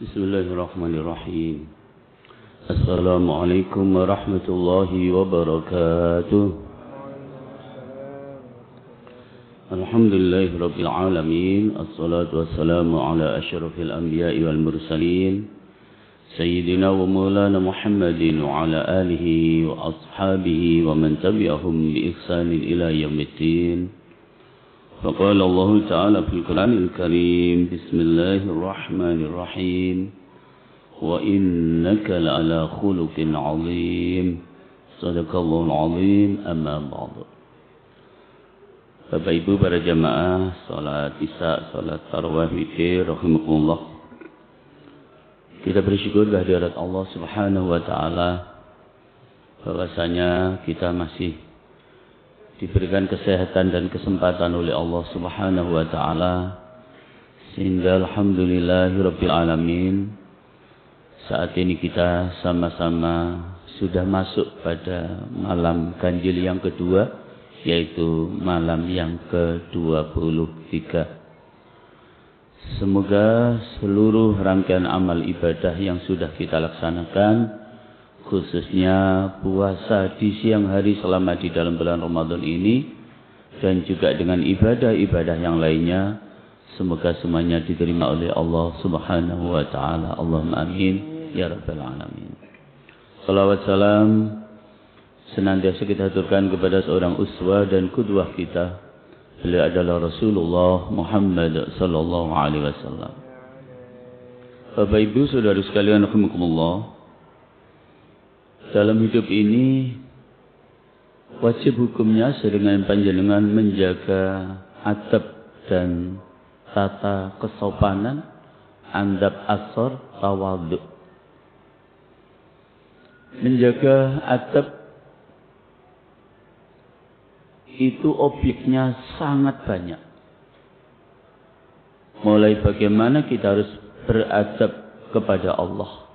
Bismillahirrahmanirrahim. Assalamualaikum warahmatullahi wabarakatuh. Alhamdulillahi rabbil alamin. Assalatu wassalamu ala asyrafil anbiya'i wal mursalin Sayyidina wa maulana Muhammadin wa ala alihi wa ashabihi wa man tabi'ahum bi ihsanin ila yaumiddin. فقال الله تعالى في القرآن الكريم بسم الله الرحمن الرحيم وإنك لعلى خلق عظيم صدق الله العظيم أما بعد. Bapak Ibu para jamaah salat Isya, salat tarawih witir rahimakumullah. Kita bersyukur kehadirat Allah Subhanahu wa taala bahwasanya kita masih diberikan kesehatan dan kesempatan oleh Allah Subhanahu wa taala sehingga alhamdulillahirabbil alamin saat ini kita sama-sama sudah masuk pada malam ganjil yang kedua, yaitu malam yang ke-23. Semoga seluruh rangkaian amal ibadah yang sudah kita laksanakan, khususnya puasa di siang hari selama di dalam bulan Ramadan ini, dan juga dengan ibadah-ibadah yang lainnya, semoga semuanya diterima oleh Allah Subhanahu wa taala. Allahumma amin ya rabbal alamin. Salawat salam senantiasa kita aturkan kepada seorang uswah dan qudwah kita. Beliau adalah Rasulullah Muhammad sallallahu alaihi wasallam. Bapak Ibu saudara sekalian rahimakumullah, dalam hidup ini wajib hukumnya dengan panjenengan menjaga adab dan tata kesopanan, adab asor tawadhu. Menjaga adab itu objeknya sangat banyak. Mulai bagaimana kita harus beradab kepada Allah,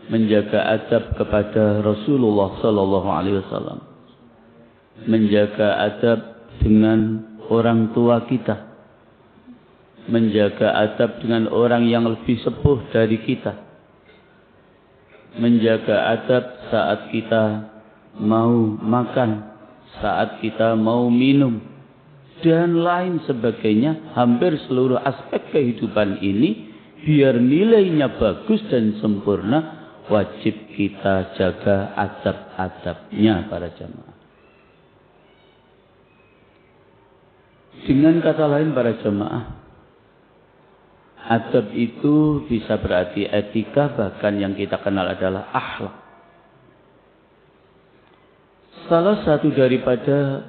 menjaga adab kepada Rasulullah sallallahu alaihi wasallam, menjaga adab dengan orang tua kita, menjaga adab dengan orang yang lebih sepuh dari kita, menjaga adab saat kita mau makan, saat kita mau minum, dan lain sebagainya. Hampir seluruh aspek kehidupan ini biar nilainya bagus dan sempurna, wajib kita jaga adab-adabnya para jamaah. Dengan kata lain para jamaah, adab itu bisa berarti etika, bahkan yang kita kenal adalah akhlak. Salah satu daripada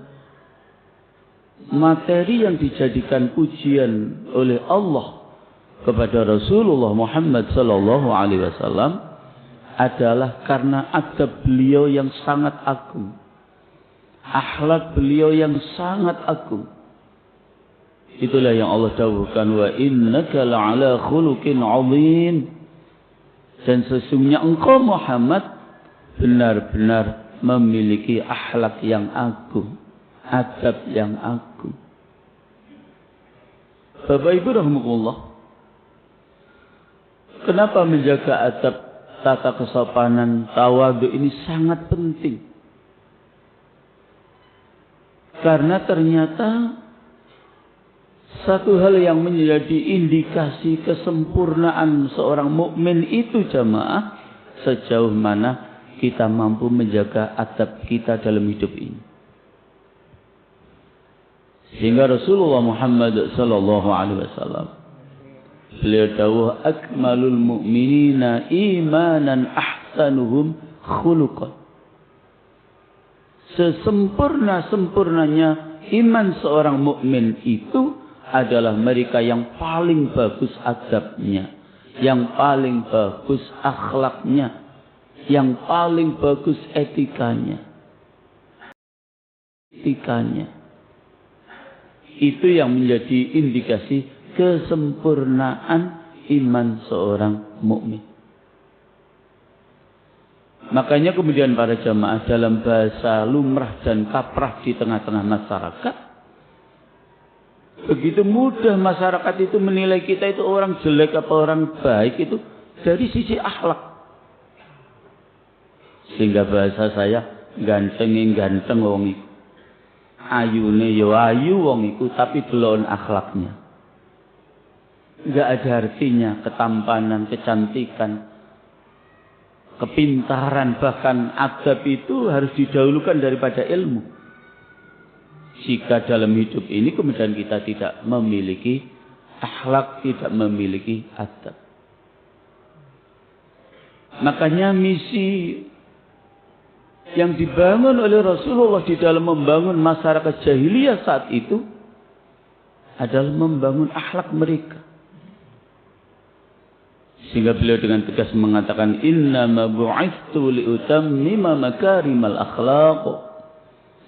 materi yang dijadikan pujian oleh Allah kepada Rasulullah Muhammad sallallahu alaihi wasallam adalah karena adab beliau yang sangat agung, akhlak beliau yang sangat agung. Itulah yang Allah dawuhkan, wa innaka la'ala khuluqin 'azim. Dan sesungguhnya engkau Muhammad benar-benar memiliki akhlak yang agung, adab yang agung. Bapak Ibu rahimakumullah, kenapa menjaga adab, tata kesopanan, tawadhu ini sangat penting? Karena ternyata satu hal yang menjadi indikasi kesempurnaan seorang mukmin itu jamaah, sejauh mana kita mampu menjaga adab kita dalam hidup ini. Sehingga Rasulullah Muhammad sallallahu alaihi wasallam beliau dawuh, akmalul mu'minina imanan ahsanuhum khuluqan. Sesempurna-sempurnanya iman seorang mukmin itu adalah mereka yang paling bagus adabnya, yang paling bagus akhlaknya, yang paling bagus etikanya. Itu yang menjadi indikasi kesempurnaan iman seorang mukmin. Makanya kemudian para jamaah, dalam bahasa lumrah dan kaprah di tengah-tengah masyarakat, Begitu mudah masyarakat itu menilai kita itu orang jelek apa orang baik itu dari sisi akhlak. Sehingga bahasa saya gantengin ganteng wong iku. Ayune yo ayu wong iku tapi belum akhlaknya. Enggak ada artinya ketampanan, kecantikan, kepintaran, bahkan adab itu harus didahulukan daripada ilmu. Jika dalam hidup ini kemudian kita tidak memiliki akhlak, tidak memiliki adab. Makanya misi yang dibangun oleh Rasulullah di dalam membangun masyarakat jahiliyah saat itu adalah membangun akhlak mereka. Sehingga beliau dengan tegas mengatakan innama bu'itsu liutammima makarimal akhlaq.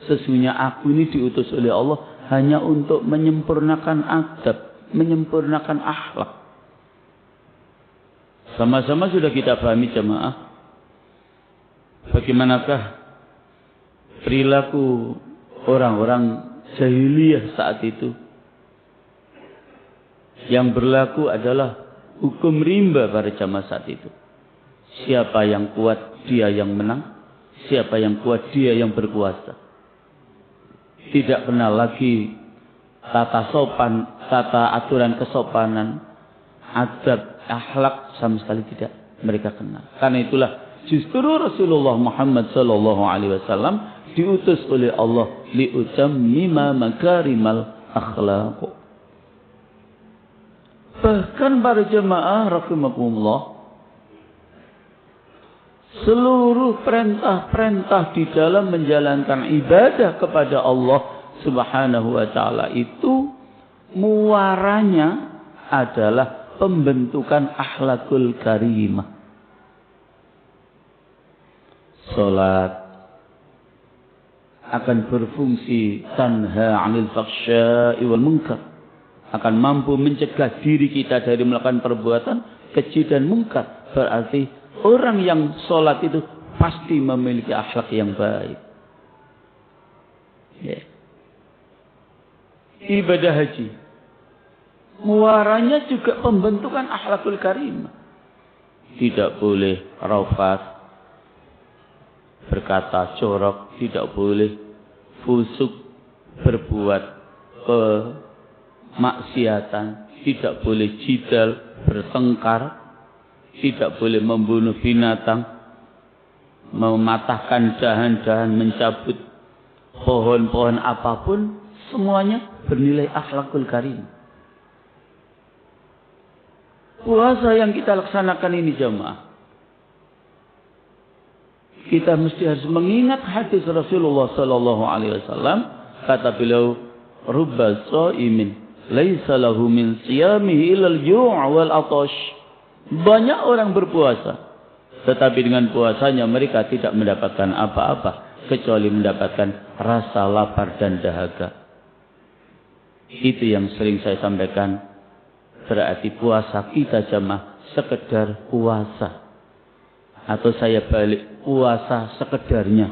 Sesungguhnya aku ini diutus oleh Allah hanya untuk menyempurnakan adab, menyempurnakan akhlak. Sama-sama sudah kita pahami jemaah. Bagaimanakah perilaku orang-orang jahiliyah saat itu? Yang berlaku adalah hukum rimba pada zaman saat itu. Siapa yang kuat, dia yang menang. Siapa yang kuat, dia yang berkuasa. Tidak pernah lagi tata sopan, tata aturan kesopanan, adab, akhlak sama sekali tidak mereka kenal. Karena itulah justru Rasulullah Muhammad SAW diutus oleh Allah liutammima makarimal akhlaq. Bahkan para jemaah rahimakumullah, seluruh perintah-perintah di dalam menjalankan ibadah kepada Allah Subhanahu wa taala itu muaranya adalah pembentukan akhlakul karimah. Salat akan berfungsi tanha 'anil fahsya'i wal munkar, akan mampu mencegah diri kita dari melakukan perbuatan keji dan mungkar. Berarti orang yang sholat itu pasti memiliki akhlak yang baik. Yeah. Ibadah haji muaranya juga pembentukan akhlakul karimah. Tidak boleh rafat, berkata jorok, tidak boleh fusuk, berbuat kemaksiatan, tidak boleh jidal, bertengkar, tidak boleh membunuh binatang, mematahkan dahan-dahan, mencabut pohon-pohon apapun, semuanya bernilai akhlakul karim. Puasa yang kita laksanakan ini jemaah, kita mesti harus mengingat hadis Rasulullah sallallahu alaihi wasallam. Kata beliau, "Rubba shaimin laisa lahu min siyamihi illal ju' wal 'atash." Banyak orang berpuasa, tetapi dengan puasanya mereka tidak mendapatkan apa-apa kecuali mendapatkan rasa lapar dan dahaga. Itu yang sering saya sampaikan. Berarti puasa kita jemaah sekedar puasa. Atau saya balik, puasa sekedarnya.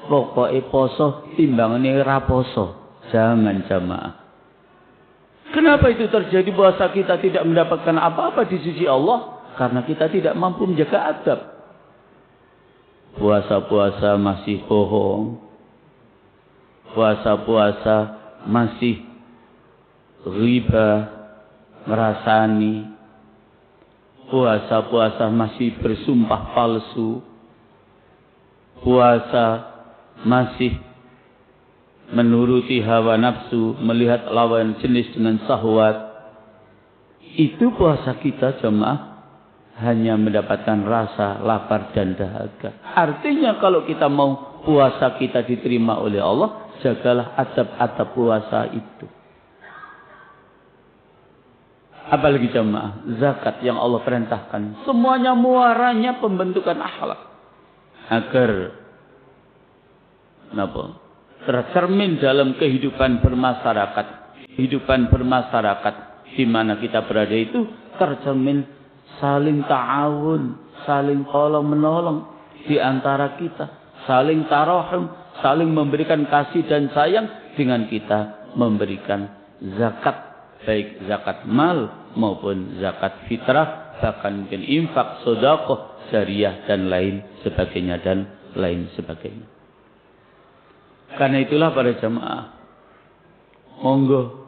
Pokoknya poso timbangannya raposo. Jangan jemaah. Kenapa itu terjadi? Puasa kita tidak mendapatkan apa-apa di sisi Allah karena kita tidak mampu menjaga adab. Puasa-puasa masih bohong. Puasa-puasa masih riba, merasani. Puasa-puasa masih bersumpah palsu. Puasa masih menuruti hawa nafsu, melihat lawan jenis dengan syahwat. Itu puasa kita jemaah hanya mendapatkan rasa lapar dan dahaga. Artinya kalau kita mau puasa kita diterima oleh Allah, jagalah adab-adab puasa itu. Apalagi jemaah, zakat yang Allah perintahkan, semuanya muaranya pembentukan akhlak agar tercermin dalam kehidupan bermasyarakat di mana kita berada itu tercermin saling ta'awun, saling tolong menolong di antara kita, saling tarahum, saling memberikan kasih dan sayang dengan kita memberikan zakat, baik zakat mal maupun zakat fitrah, bahkan mungkin infak, sedekah jariah dan lain sebagainya dan lain sebagainya. Karena itulah para jamaah, monggo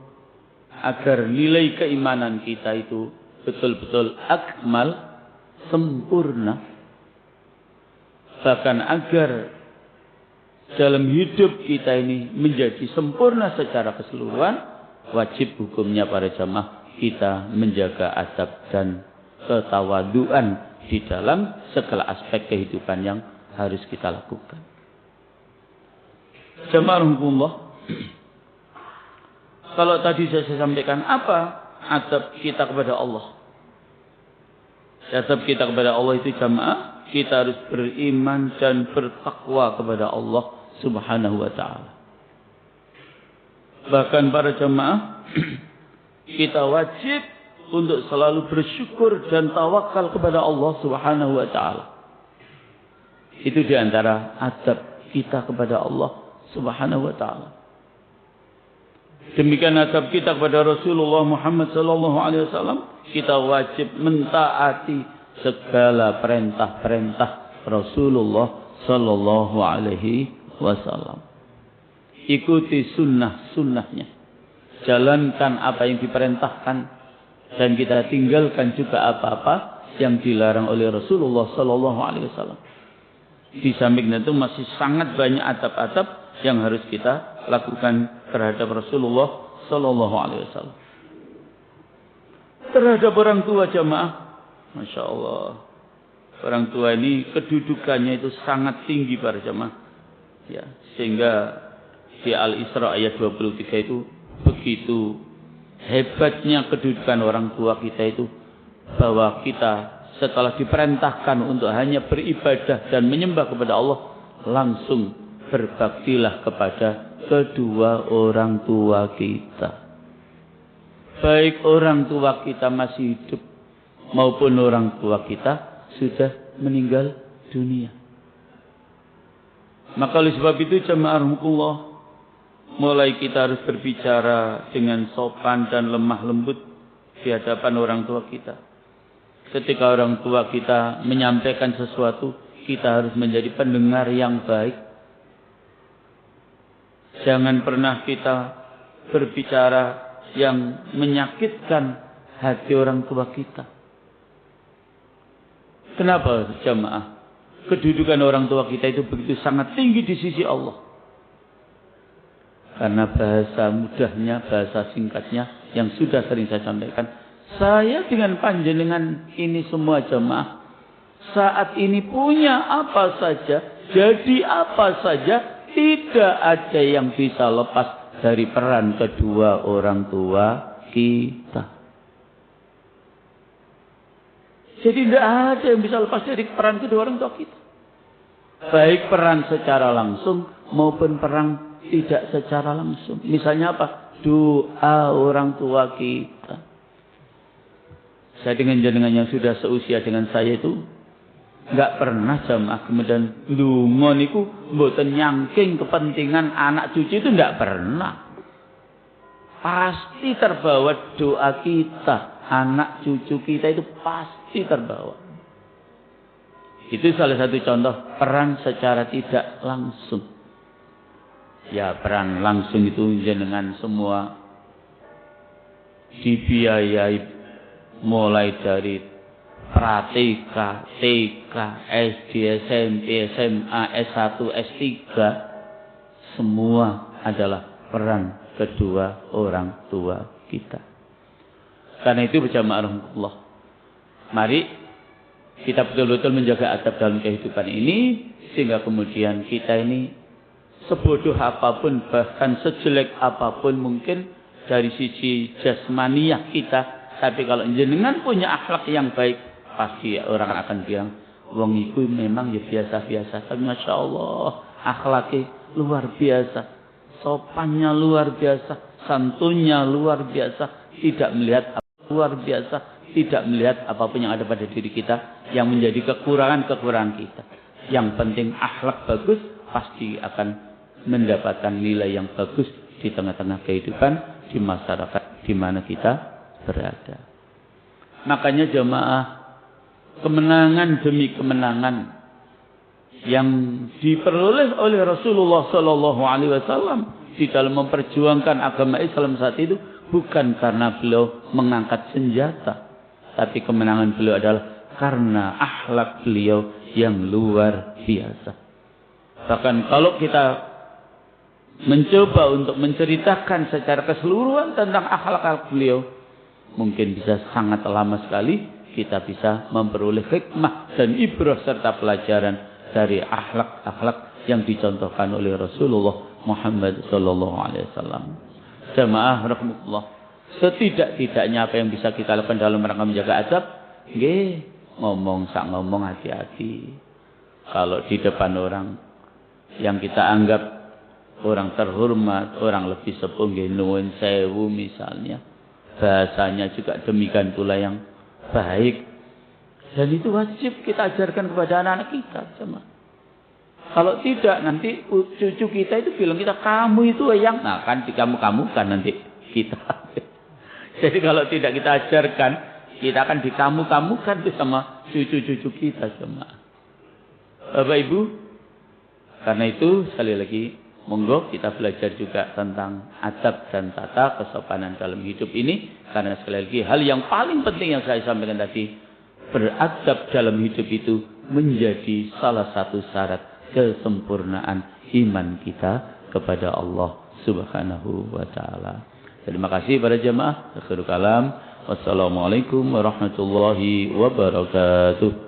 agar nilai keimanan kita itu betul-betul akmal, sempurna, bahkan agar dalam hidup kita ini menjadi sempurna secara keseluruhan, wajib hukumnya para jamaah kita menjaga adab dan ketawaduan di dalam segala aspek kehidupan yang harus kita lakukan. Jamaah rahimahumullah, kalau tadi saya sampaikan apa adab kita kepada Allah. Adab kita kepada Allah itu jamaah, kita harus beriman dan bertakwa kepada Allah Subhanahu wa ta'ala. Bahkan para jamaah, kita wajib untuk selalu bersyukur dan tawakal kepada Allah Subhanahu wa ta'ala. Itu diantara adab kita kepada Allah Subhanahu wa ta'ala. Demikian adab kita kepada Rasulullah Muhammad sallallahu alaihi wasallam, kita wajib mentaati segala perintah-perintah Rasulullah sallallahu alaihi wasallam. Ikuti sunnah-sunnahnya. Jalankan apa yang diperintahkan dan kita tinggalkan juga apa-apa yang dilarang oleh Rasulullah sallallahu alaihi wasallam. Di samping itu masih sangat banyak adab-adab yang harus kita lakukan terhadap Rasulullah sallallahu alaihi wasallam. Terhadap orang tua jamaah, Masya Allah, orang tua ini kedudukannya itu sangat tinggi para jamaah. Ya, sehingga di Al-Isra ayat 23 itu begitu hebatnya kedudukan orang tua kita itu, bahwa kita setelah diperintahkan untuk hanya beribadah dan menyembah kepada Allah, langsung berbaktilah kepada kedua orang tua kita. Baik orang tua kita masih hidup maupun orang tua kita sudah meninggal dunia. Maka oleh sebab itu jamaah rahmatullah, mulai kita harus berbicara dengan sopan dan lemah lembut di hadapan orang tua kita. Ketika orang tua kita menyampaikan sesuatu, kita harus menjadi pendengar yang baik. Jangan pernah kita berbicara yang menyakitkan hati orang tua kita. Kenapa jamaah? Kedudukan orang tua kita itu begitu sangat tinggi di sisi Allah. Karena bahasa mudahnya, bahasa singkatnya yang sudah sering saya sampaikan. Saya dengan panjenengan ini semua jamaah, saat ini punya apa saja, jadi apa saja, tidak ada yang bisa lepas dari peran kedua orang tua kita. Jadi tidak ada yang bisa lepas dari peran kedua orang tua kita. Baik peran secara langsung maupun peran tidak secara langsung. Misalnya apa? Doa orang tua kita. Saya dengan jenengan yang sudah seusia dengan saya itu nggak pernah jamaah kemudian lunga niku mboten nyangking kepentingan anak cucu, itu nggak pernah. Pasti terbawa doa kita. Anak cucu kita itu pasti terbawa. Itu salah satu contoh peran secara tidak langsung. Ya, peran langsung itu jenengan semua dibiayai mulai dari pratika, TK, SD, SMP, SMA, S1, S3. Semua adalah peran kedua orang tua kita. Karena itu berjamaah rahmatullah, mari kita betul-betul menjaga adab dalam kehidupan ini, sehingga kemudian kita ini sebodoh apapun, bahkan sejelek apapun mungkin dari sisi jasmaniah kita, tapi kalau jenengan punya akhlak yang baik, pasti orang akan bilang, wong iku memang ya biasa-biasa, tapi Masya Allah akhlaknya luar biasa, sopannya luar biasa, santunnya luar biasa, tidak melihat luar biasa, tidak melihat apapun yang ada pada diri kita yang menjadi kekurangan-kekurangan kita. Yang penting akhlak bagus, pasti akan mendapatkan nilai yang bagus di tengah-tengah kehidupan, di masyarakat di mana kita berada. Makanya jamaah, kemenangan demi kemenangan yang diperoleh oleh Rasulullah Sallallahu Alaihi Wasallam di dalam memperjuangkan agama Islam saat itu bukan karena beliau mengangkat senjata, tapi kemenangan beliau adalah karena akhlak beliau yang luar biasa. Bahkan kalau kita mencoba untuk menceritakan secara keseluruhan tentang akhlak beliau, mungkin bisa sangat lama sekali kita bisa memperoleh hikmah dan ibrah serta pelajaran dari akhlak-akhlak yang dicontohkan oleh Rasulullah Muhammad sallallahu alaihi wasallam. Jamaah rahimakumullah, setidak-tidaknya apa yang bisa kita lakukan dalam rangka menjaga adab, nggih, ngomong hati-hati. Kalau di depan orang yang kita anggap orang terhormat, orang lebih sepuh, nggih, nuwun sewu misalnya, bahasanya juga demikian pula yang baik. Dan itu wajib kita ajarkan kepada anak-anak kita, jemaah. Kalau tidak, nanti cucu kita itu bilang kita, kamu itu yang, nah kan dikamu-kamu kan nanti kita. Jadi kalau tidak kita ajarkan, kita akan dikamu-kamukan sama cucu-cucu kita, jemaah. Bapak Ibu, karena itu sekali lagi, monggo kita belajar juga tentang adab dan tata kesopanan dalam hidup ini. Karena sekali lagi, hal yang paling penting yang saya sampaikan tadi, beradab dalam hidup itu menjadi salah satu syarat kesempurnaan iman kita kepada Allah Subhanahu wa taala. Terima kasih para jemaah. Akhirul kalam. Wassalamualaikum warahmatullahi wabarakatuh.